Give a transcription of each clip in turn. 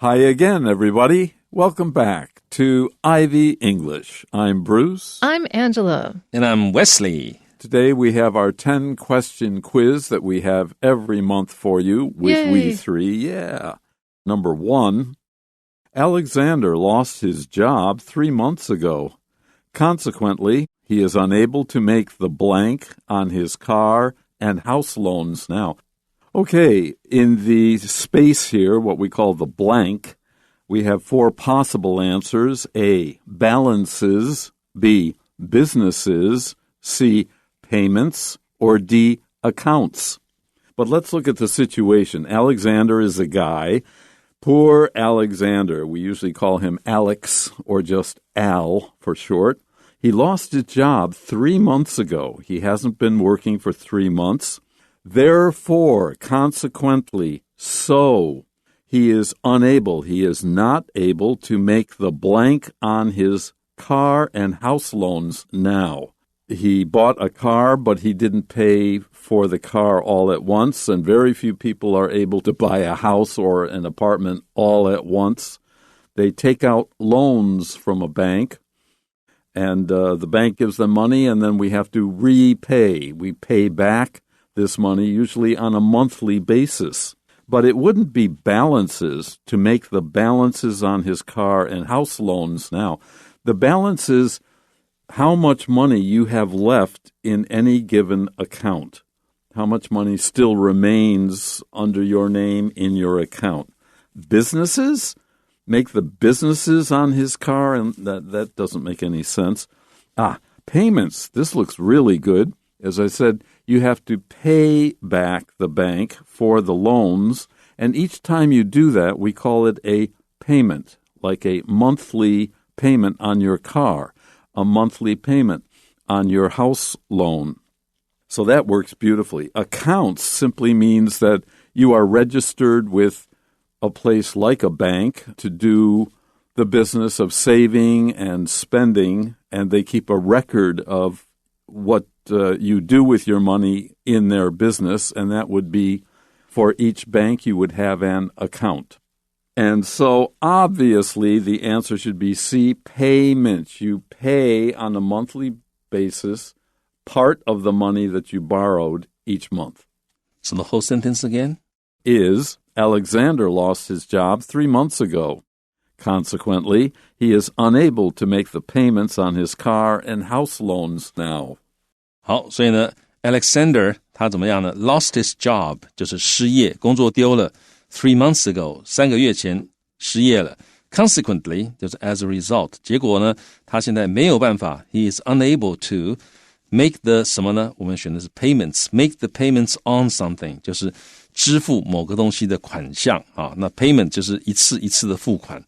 Hi again, everybody. Welcome back to Ivy English. I'm Bruce. I'm Angela. And I'm Wesley. Today we have our 10-question quiz that we have every month for you with Yay. We Three. Yeah. Number 1. Alexander lost his job 3 months ago. Consequently, he is unable to make the blank on his car and house loans now. Okay, in the space here, what we call the blank, we have 4 possible answers. A, balances. B, businesses. C, payments. Or D, accounts. But let's look at the situation. Alexander is a guy. Poor Alexander. We usually call him Alex or just Al for short. He lost his job 3 months ago. He hasn't been working for 3 months. Therefore, consequently, so, he is not able to make the blank on his car and house loans now. He bought a car, but he didn't pay for the car all at once, and very few people are able to buy a house or an apartment all at once. They take out loans from a bank, and the bank gives them money, and then we have to repay. We pay back this money, usually on a monthly basis. But it wouldn't be balances to make the balances on his car and house loans now. The balance is how much money you have left in any given account, how much money still remains under your name in your account. Businesses? Make the businesses on his car, and that doesn't make any sense. Payments. This looks really good. As I said, you have to pay back the bank for the loans, and each time you do that, we call it a payment, like a monthly payment on your car, a monthly payment on your house loan. So that works beautifully. Accounts simply means that you are registered with a place like a bank to do the business of saving and spending, and they keep a record of what you do with your money in their business, and that would be for each bank you would have an account. And so obviously the answer should be C, payment. You pay on a monthly basis part of the money that you borrowed each month. So the whole sentence again? Is Alexander lost his job 3 months ago. Consequently, he is unable to make the payments on his car and house loans now. 好，所以呢 Alexander 他怎么样呢 Lost his job 就是失业，工作丢了 3 months ago 3个月前失业了 Consequently 就是 as a result 结果呢他现在没有办法 He is unable to make the 什么呢我们选的是 payments Make the payments on something 就是支付某个东西的款项那 payment 就是一次一次的付款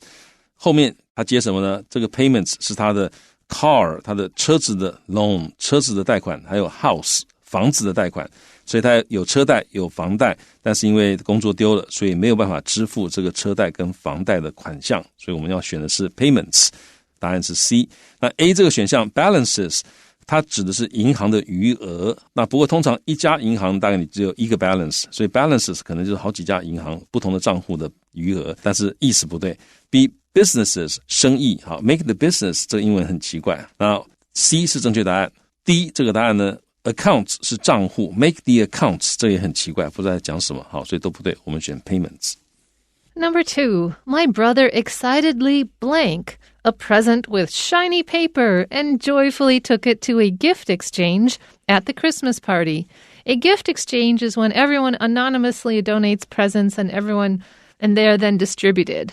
后面他接什么呢这个 payments 是他的car 他的车子的 loan 车子的贷款还有 house 房子的贷款所以他有车贷有房贷但是因为工作丢了所以没有办法支付这个车贷跟房贷的款项所以我们要选的是 payments 答案是 C 那 A 这个选项 balances 它指的是银行的余额那不过通常一家银行大概你只有一个 balance 所以 balances 可能就是好几家银行不同的账户的余额但是意思不对 B businesses 生意好 make the business 这个英文很奇怪那 C 是正确答案 D 这个答案呢 accounts 是账户 make the accounts 这也很奇怪不知道在讲什么好所以都不对我们选 payments Number 2, my brother excitedly blank a present with shiny paper and joyfully took it to a gift exchange at the Christmas party. A gift exchange is when everyone anonymously donates presents and they are then distributed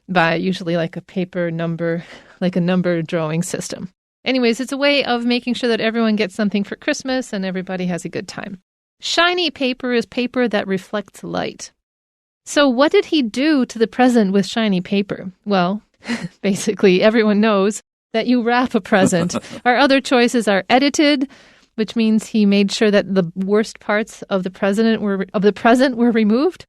by usually like a paper number, like a number drawing system. Anyways, it's a way of making sure that everyone gets something for Christmas and everybody has a good time. Shiny paper is paper that reflects light. So what did he do to the present with shiny paper? Well, basically everyone knows that you wrap a present. Our other choices are edited, which means he made sure that the worst parts of the present were removed.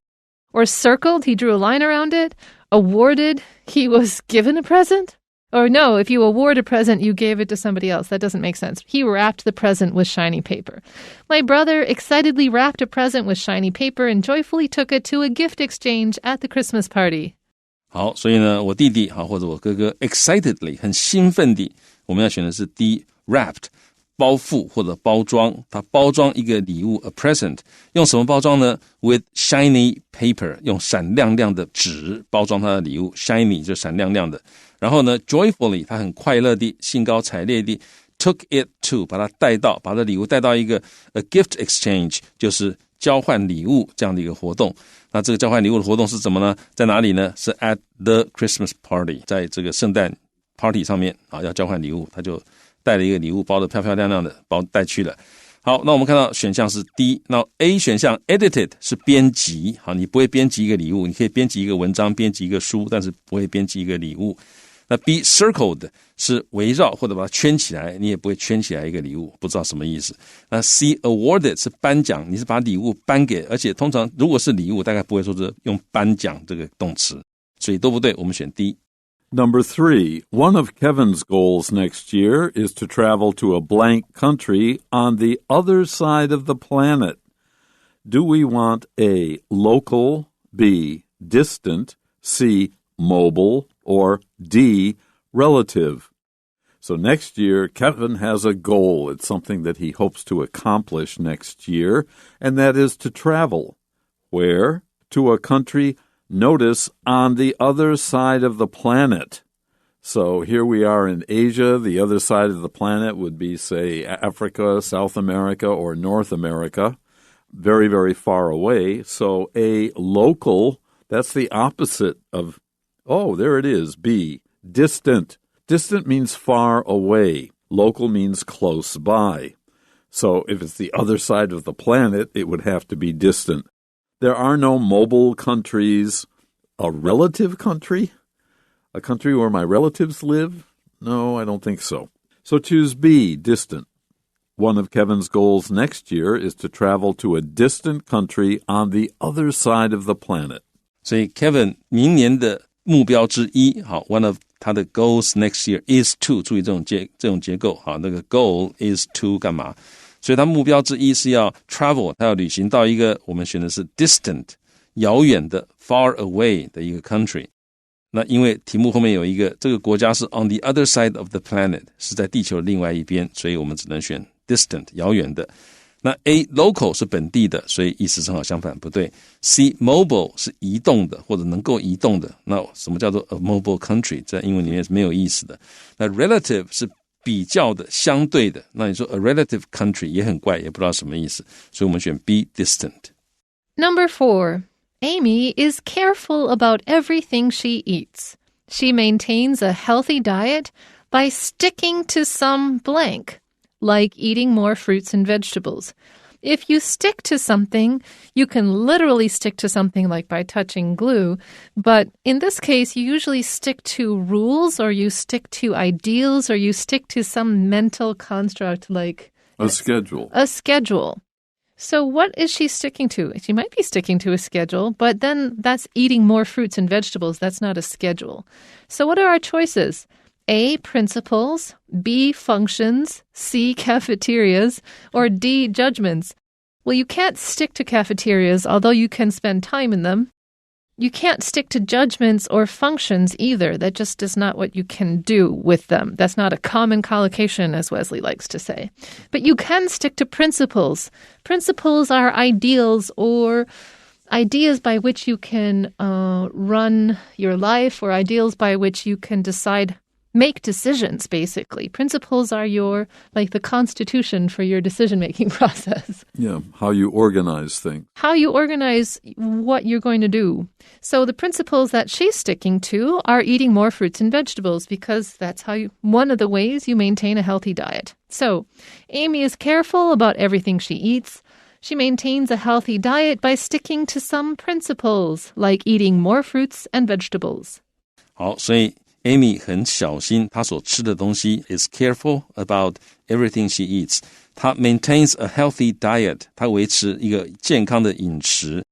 Or circled, he drew a line around it. Awarded, he was given a present. Or no, if you award a present, you gave it to somebody else. That doesn't make sense. He wrapped the present with shiny paper. My brother excitedly wrapped a present with shiny paper and joyfully took it to a gift exchange at the Christmas party. 好，所以呢，我弟弟或者我哥哥 excitedly 很兴奋地，我们要选的是 D wrapped 包覆或者包装，他包装一个礼物 a present， 用什么包装呢？ With shiny paper， 用闪亮亮的纸包装他的礼物， shiny 就闪亮亮的。然后呢 joyfully 他很快乐地兴高采烈地 took it to 把他的礼物带到一个 a gift exchange， 就是交换礼物这样的一个活动。那这个交换礼物的活动是怎么呢？在哪里呢？是 at the Christmas party， 在这个圣诞 party 上面要交换礼物，他就带了一个礼物包得漂漂亮亮的包带去了。好，那我们看到选项是 D， 那 A 选项 edited 是编辑，好，你不会编辑一个礼物，你可以编辑一个文章，编辑一个书，但是不会编辑一个礼物。那 B circled 是围绕或者把它圈起来，你也不会圈起来一个礼物，不知道什么意思。那 C awarded 是颁奖，你是把礼物颁给，而且通常如果是礼物大概不会说是用颁奖这个动词，所以都不对，我们选 D。 Number 3, one of Kevin's goals next year is to travel to a blank country on the other side of the planet. Do we want A, local, B, distant, C, mobile, or D, relative? So next year, Kevin has a goal. It's something that he hopes to accomplish next year, and that is to travel. Where? To a country, notice, on the other side of the planet. So here we are in Asia. The other side of the planet would be, say, Africa, South America, or North America. Very, very far away. So A, local, that's the opposite of, oh, there it is, B, distant. Distant means far away. Local means close by. So if it's the other side of the planet, it would have to be distant. There are no mobile countries. A relative country? A country where my relatives live? No, I don't think so. So choose B, distant. One of Kevin's goals next year is to travel to a distant country on the other side of the planet. 所以 Kevin 明年的目标之一，好 ，one of 他的 goals next year is to， 注意这种结构，好，那个 goal is to 干嘛？所以他目标之一是要 travel， 他要旅行到一个我们选的是 distant， 遥远的 far away 的一个 country。那因为题目后面有一个这个国家是 on the other side of the planet， 是在地球的另外一边，所以我们只能选 distant 遥远的。那 A local 是本地的，所以意思正好相反，不对。C mobile 是移动的或者能够移动的，那什么叫做 a mobile country？ 在英文里面是没有意思的。那 relative 是比较的相对的，那你说 a relative country 也很怪，也不知道什么意思，所以我们选 B distant。 Number 4, Amy is careful about everything she eats. She maintains a healthy diet by sticking to some blank, like eating more fruits and vegetables. If you stick to something, you can literally stick to something like by touching glue, but in this case, you usually stick to rules or you stick to ideals or you stick to some mental construct like a schedule. A schedule. So what is she sticking to? She might be sticking to a schedule, but then that's eating more fruits and vegetables. That's not a schedule. So what are our choices? A, principles, B, functions, C, cafeterias, or D, judgments. Well, you can't stick to cafeterias, although you can spend time in them. You can't stick to judgments or functions either. That just is not what you can do with them. That's not a common collocation, as Wesley likes to say. But you can stick to principles. Principles are ideals or ideas by which you can run your life or ideals by which you can make decisions, basically. Principles are like the constitution for your decision-making process. Yeah, how you organize things. How you organize what you're going to do. So the principles that she's sticking to are eating more fruits and vegetables because that's one of the ways you maintain a healthy diet. So Amy is careful about everything she eats. She maintains a healthy diet by sticking to some principles, like eating more fruits and vegetables. 好，所以Amy 很小心她所吃的东西 is careful about everything she eats. 她 maintains a healthy diet. 她维持一个健康的饮食。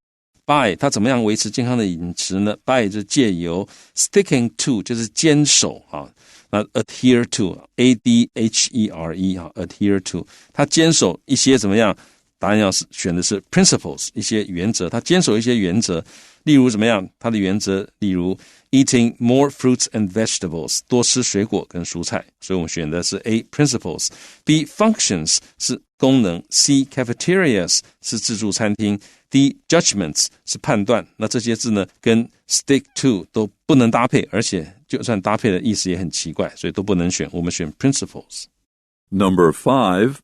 By 她怎么样维持健康的饮食呢？ By 就是借由 sticking to 就是坚守啊。那 adhere to A-D-H-E-R-E 啊 adhere to 她坚守一些怎么样？答案要是选的是 principles 一些原则，她坚守一些原则。例如怎么样？它的原则，例如 eating more fruits and vegetables， 多吃水果跟蔬菜。所以我们选的是 A principles。B functions 是功能， C cafeterias 是自助餐厅， D judgments 是判断。那这些字呢，跟 stick to 都不能搭配，而且就算搭配的意思也很奇怪，所以都不能选。我们选 principles。 Number 5.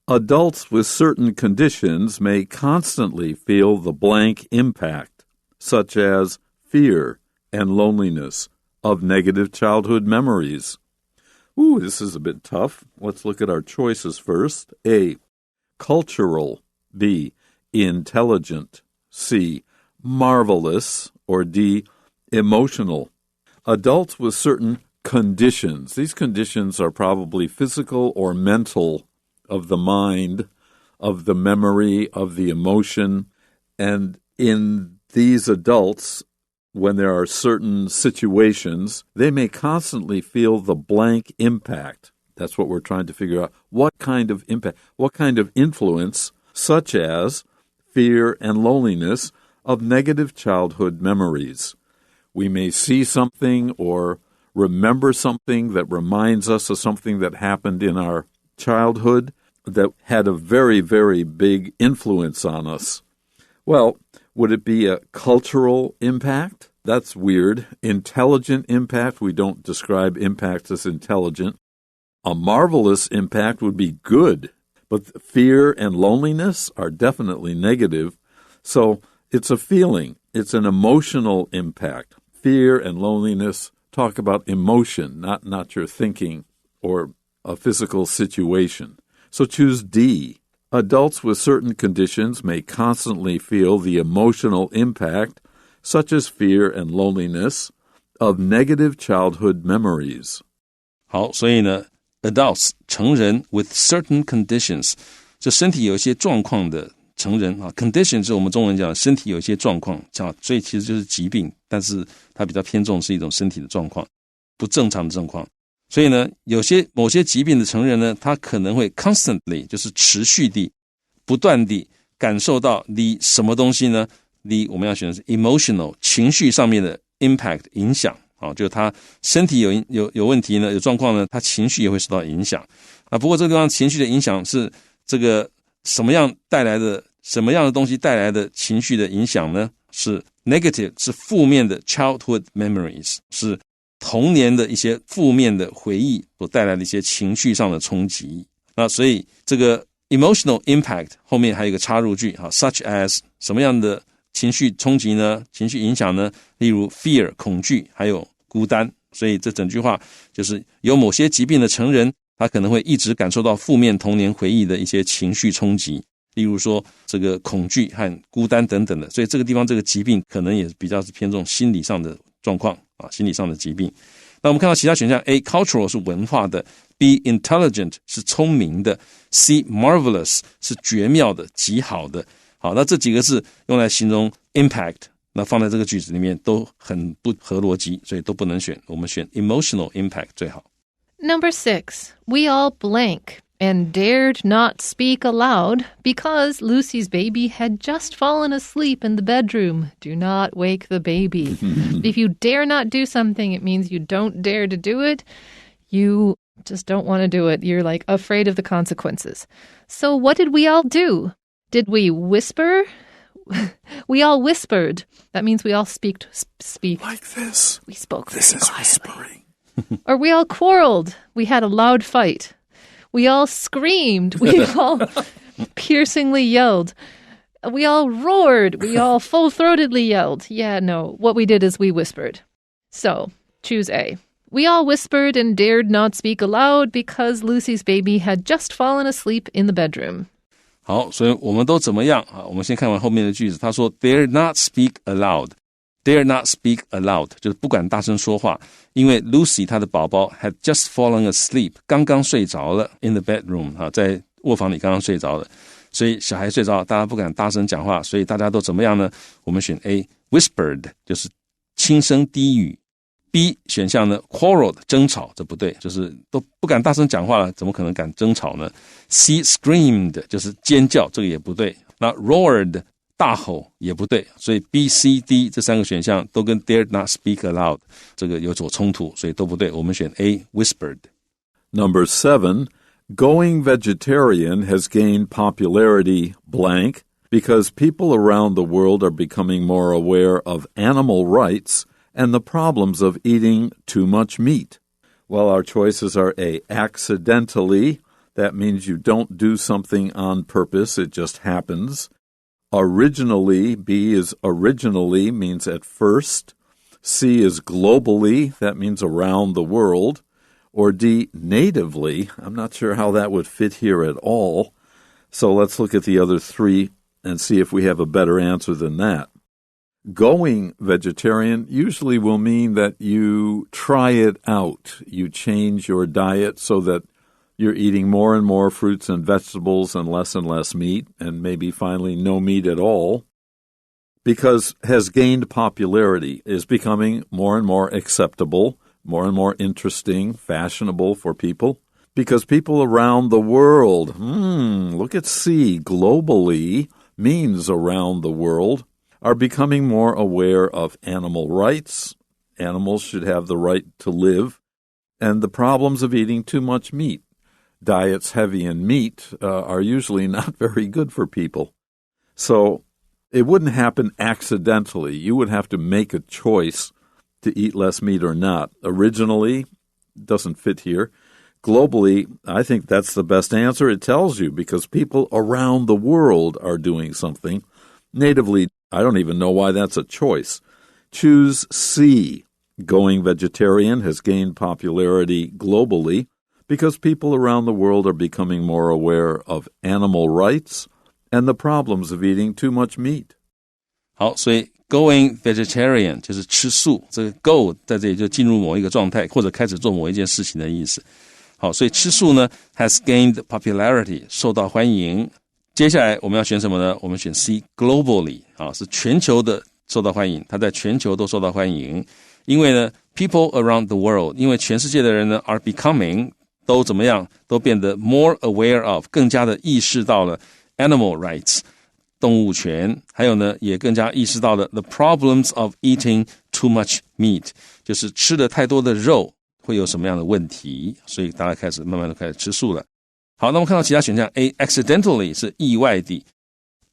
Adults with certain conditions may constantly feel the blank impact, such as fear and loneliness, of negative childhood memories. Ooh, this is a bit tough. Let's look at our choices first. A. Cultural. B. Intelligent. C. Marvelous. Or D. Emotional. Adults with certain conditions. These conditions are probably physical or mental, of the mind, of the memory, of the emotion. And in these adults, when there are certain situations, they may constantly feel the blank impact. That's what we're trying to figure out. What kind of impact, what kind of influence, such as fear and loneliness, of negative childhood memories. We may see something or remember something that reminds us of something that happened in our childhood that had a very, very big influence on us. Well, would it be a cultural impact? That's weird. Intelligent impact, we don't describe impacts as intelligent. A marvelous impact would be good, but fear and loneliness are definitely negative. So it's a feeling. It's an emotional impact. Fear and loneliness talk about emotion, not your thinking or a physical situation. So choose D. Adults with certain conditions may constantly feel the emotional impact, such as fear and loneliness, of negative childhood memories. 好，所以呢 adults 成人 with certain conditions 就身体有一些状况的成人啊 condition 是我们中文讲身体有一些状况，所以其实就是疾病，但是它比较偏重是一种身体的状况，不正常的状况。所以呢，某些疾病的成人呢，他可能会 constantly 就是持续地、不断地感受到你什么东西呢？我们要选的是 emotional 情绪上面的 impact 影响啊，就是他身体有问题呢，有状况呢，他情绪也会受到影响啊。不过这个地方情绪的影响是这个什么样的东西带来的情绪的影响呢？是 negative 是负面的 childhood memories 是童年的一些负面的回忆所带来的一些情绪上的冲击。那所以这个 emotional impact 后面还有一个插入句 such as 什么样的情绪冲击呢？情绪影响呢？例如 fear 恐惧，还有孤单。所以这整句话就是有某些疾病的成人，他可能会一直感受到负面童年回忆的一些情绪冲击，例如说这个恐惧和孤单等等的。所以这个地方这个疾病可能也比较是偏重心理上的状况啊，心理上的疾病。那我们看到其他选项 A cultural 是文化的， B intelligent 是聪明的， C marvelous 是绝妙的极好的。好，那这几个字用来形容 impact， 那放在这个句子里面都很不合逻辑，所以都不能选，我们选 emotional impact 最好。 Number 6. We all blank and dared not speak aloud because Lucy's baby had just fallen asleep in the bedroom. Do not wake the baby. If you dare not do something, it means you don't dare to do it. You just don't want to do it. You're like afraid of the consequences. So what did we all do? Did we whisper? We all whispered. That means we all speak. Like this. We spoke very This is quietly. whispering. Or we all quarreled. We had a loud fight. We all screamed. We all piercingly yelled. We all roared. We all full-throatedly yelled. Yeah, no. What we did is we whispered. So, choose A. We all whispered and dared not speak aloud because Lucy's baby had just fallen asleep in the bedroom. 好，所以我们都怎么样啊？我们先看完后面的句子，他说 dare not speak aloud。Dare not speak aloud 就是不敢大声说话，因为 Lucy 她的宝宝 had just fallen asleep 刚刚睡着了 in the bedroom 在卧房里刚刚睡着了，所以小孩睡着，大家不敢大声讲话，所以大家都怎么样呢？我们选 A whispered 就是轻声低语。 B 选项呢 quarreled 争吵，这不对，就是都不敢大声讲话了，怎么可能敢争吵呢？ C screamed 就是尖叫，这个也不对。那 roared 大吼也不对，所以 B, C, D 这三个选项都跟 dared not speak aloud 这个有所冲突，所以都不对，我们选 A, whispered. Number 7, going vegetarian has gained popularity blank because people around the world are becoming more aware of animal rights and the problems of eating too much meat. Well, our choices are A, accidentally. That means you don't do something on purpose, it just happens. Originally, B is originally, means at first. C is globally, that means around the world. Or D, natively. I'm not sure how that would fit here at all. So let's look at the other three and see if we have a better answer than that. Going vegetarian usually will mean that you try it out. You change your diet so that you're eating more and more fruits and vegetables and less meat, and maybe finally no meat at all. Because has gained popularity, is becoming more and more acceptable, more and more interesting, fashionable for people. Because people around the world, look at C, globally means around the world, are becoming more aware of animal rights. Animals should have the right to live, and the problems of eating too much meat. Diets heavy in meat are usually not very good for people. So it wouldn't happen accidentally. You would have to make a choice to eat less meat or not. Originally, doesn't fit here. Globally, I think that's the best answer. It tells you because people around the world are doing something. Natively, I don't even know why that's a choice. Choose C. Going vegetarian has gained popularity globally because people around the world are becoming more aware of animal rights and the problems of eating too much meat. 好，所以 going vegetarian 就是吃素，这个 go 在这里就进入某一个状态或者开始做某一件事情的意思。好，所以吃素呢 has gained popularity 受到欢迎。接下来我们要选什么呢？我们选 C, globally 是全球的受到欢迎，它在全球都受到欢迎。因为呢 people around the world 因为全世界的人呢 are becoming 都怎么样？都变得 more aware of 更加的意识到了 animal rights 动物权，还有呢也更加意识到了 the problems of eating too much meat 就是吃了太多的肉会有什么样的问题，所以大家慢慢的开始吃素了。好，那我们看到其他选项 A, accidentally 是意外的，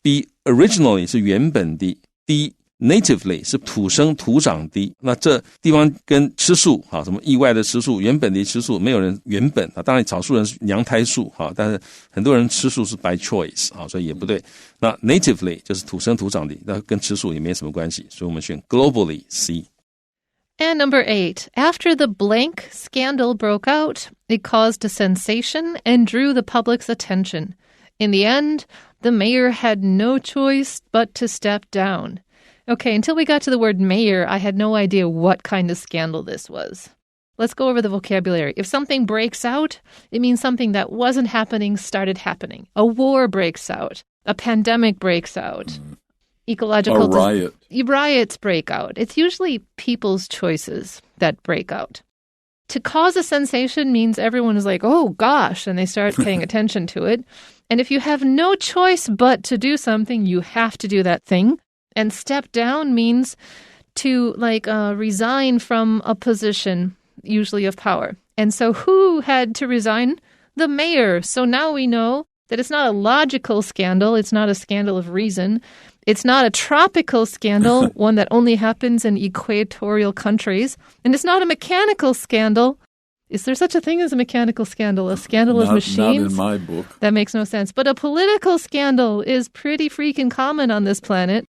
B, originally 是原本的， D, natively 是土生土长的。那这地方跟吃素什么意外的吃素，原本的吃素，没有人原本当然少数人是娘胎素但是很多人吃素是 by choice 所以也不对。那 natively 就是土生土长的，那跟吃素也没什么关系，所以我们选 globally C. And number 8, after the blank scandal broke out, it caused a sensation and drew the public's attention. In the end, the mayor had no choice but to step down. Okay, until we got to the word mayor, I had no idea what kind of scandal this was. Let's go over the vocabulary. If something breaks out, it means something that wasn't happening started happening. A war breaks out. A pandemic breaks out. Ecological riots break out. It's usually people's choices that break out. To cause a sensation means everyone is like, oh gosh, and they start paying attention to it. And if you have no choice but to do something, you have to do that thing. And step down means to resign from a position, usually of power. And so who had to resign? The mayor. So now we know that it's not a logical scandal. It's not a scandal of reason. It's not a tropical scandal, one that only happens in equatorial countries. And it's not a mechanical scandal. Is there such a thing as a mechanical scandal? A scandal of machines? Not in my book. That makes no sense. But a political scandal is pretty freaking common on this planet.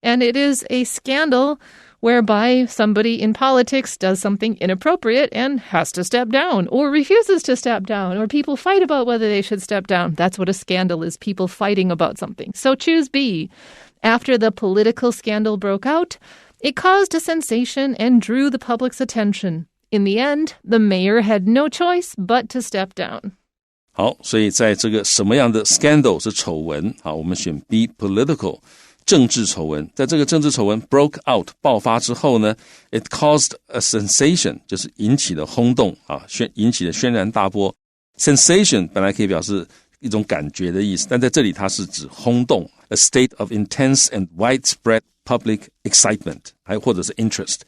And it is a scandal whereby somebody in politics does something inappropriate and has to step down or refuses to step down, or people fight about whether they should step down. That's what a scandal is, people fighting about something. So choose B. After the political scandal broke out, it caused a sensation and drew the public's attention. In the end, the mayor had no choice but to step down. 好，所以在这个什么样的 scandal 是丑闻，好，我们选 B, political 政治丑闻。在这个政治丑闻 broke out 爆发之后呢 it caused a sensation 就是引起了轰动引起了轩然大波。 sensation 本来可以表示一种感觉的意思，但在这里它是指轰动 a state of intense and widespread public excitement 还或者是 interest。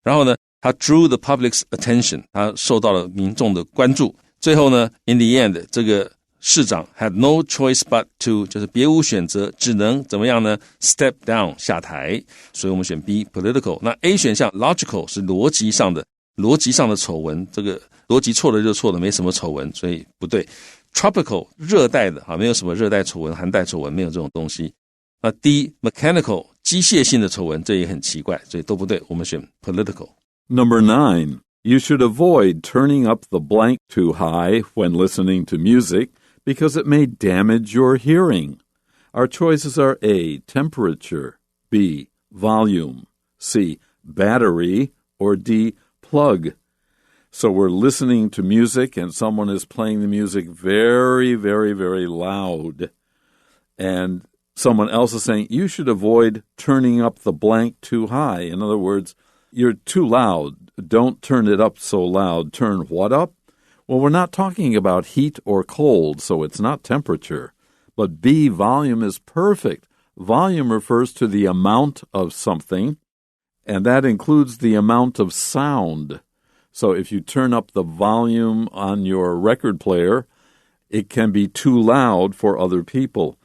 然后呢它 drew the public's attention， 它受到了民众的关注。最后呢 in the end 这个市长 had no choice but to 就是别无选择，只能怎么样呢 step down 下台。所以我们选 B political。 那 A 选项 logical 是逻辑上的丑闻，这个逻辑错了就错了，没什么丑闻，所以不对。 tropical 热带的没有什么热带丑闻寒带丑闻，没有这种东西。那 D mechanical 机械性的丑闻，这也很奇怪，所以都不对，我们选 political。 Number 9. You should avoid turning up the blank too high when listening to music because it may damage your hearing. Our choices are A. Temperature, B. Volume, C. Battery, or D. Plug. So we're listening to music and someone is playing the music very, very, very loud. And someone else is saying, you should avoid turning up the blank too high. In other words, you're too loud. Don't turn it up so loud. Turn what up? Well, we're not talking about heat or cold, so it's not temperature. But B, volume is perfect. Volume refers to the amount of something, and that includes the amount of sound. So if you turn up the volume on your record player, it can be too loud for other people.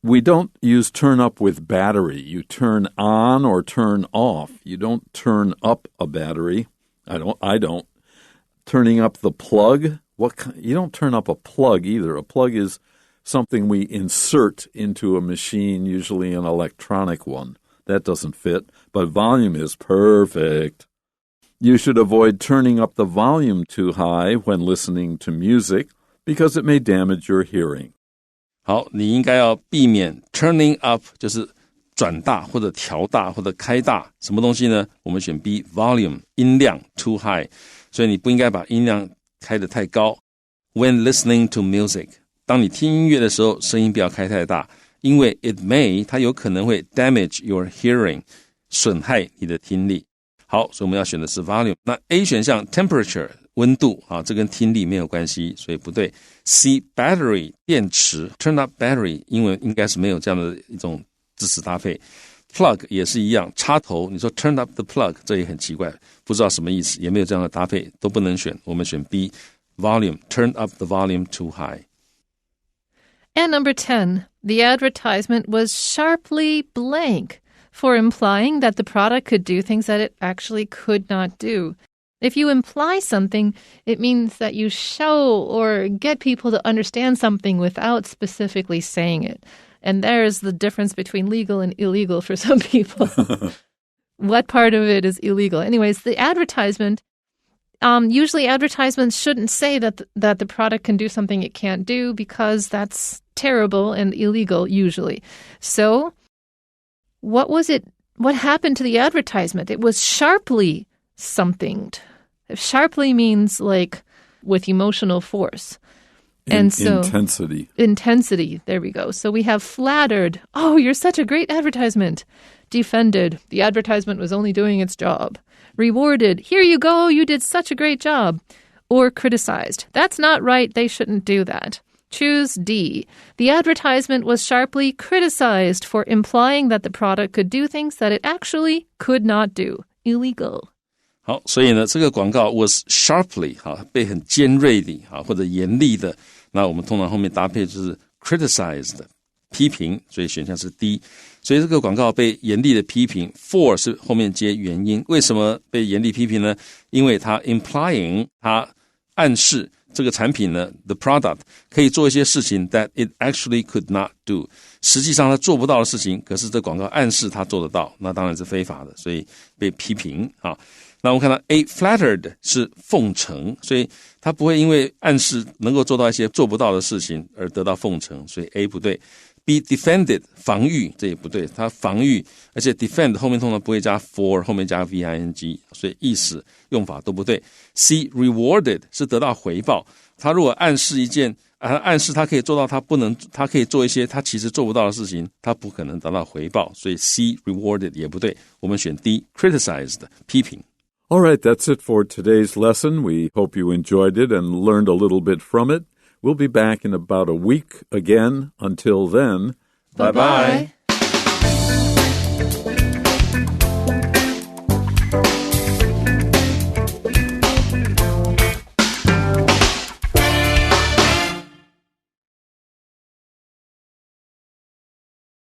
We don't use turn up with battery. You turn on or turn off. You don't turn up a battery. I don't. Turning up the plug? You don't turn up a plug either. A plug is something we insert into a machine, usually an electronic one. That doesn't fit, but volume is perfect. You should avoid turning up the volume too high when listening to music because it may damage your hearing. 好，你应该要避免 turning up 就是转大或者调大或者开大，什么东西呢？我们选 B volume 音量 too high， 所以你不应该把音量开得太高。 When listening to music 当你听音乐的时候声音不要开太大，因为 it may 它有可能会 damage your hearing 损害你的听力。好，所以我们要选的是 volume。 那 A 选项 temperature 温度这跟听力没有关系，所以不对。 C battery 电池 turn up battery 英文应该是没有这样的一种字词搭配。 plug 也是一样，插头，你说 turn up the plug 这也很奇怪，不知道什么意思，也没有这样的搭配，都不能选，我们选 B volume turn up the volume too high。 And number 10, the advertisement was sharply blank for implying that the product could do things that it actually could not do. If you imply something, it means that you show or get people to understand something without specifically saying it. And there's the difference between legal and illegal for some people. What part of it is illegal? Anyways, the advertisement, usually advertisements shouldn't say that the product can do something it can't do because that's terrible and illegal usually. So what was it? What happened to the advertisement? It was sharply something. Sharply means like with emotional force. And so intensity, there we go. So we have flattered. Oh, you're such a great advertisement. Defended. The advertisement was only doing its job. Rewarded. Here you go. You did such a great job. Or criticized. That's not right. They shouldn't do that. Choose D. The advertisement was sharply criticized for implying that the product could do things that it actually could not do. Illegal. 好，所以呢，这个广告 was sharply 被很尖锐的或者严厉的，那我们通常后面搭配就是 criticized 批评，所以选项是 D。 所以这个广告被严厉的批评 for 是后面接原因。为什么被严厉批评呢？因为它 implying 它暗示这个产品呢 the product 可以做一些事情 that it actually could not do， 实际上它做不到的事情，可是这广告暗示它做得到，那当然是非法的，所以被批评那我们看到 A flattered 是奉承，所以他不会因为暗示能够做到一些做不到的事情而得到奉承，所以 A 不对。 B defended 防御，这也不对，他防御，而且 defend 后面通常不会加 for， 后面加 VING， 所以意思用法都不对。 C rewarded 是得到回报，他如果暗示一件暗示他可以做到他可以做一些他其实做不到的事情，他不可能得到回报，所以 C rewarded 也不对，我们选 D criticized 批评。All right, that's it for today's lesson. We hope you enjoyed it and learned a little bit from it. We'll be back in about a week again. Until then, Bye-bye.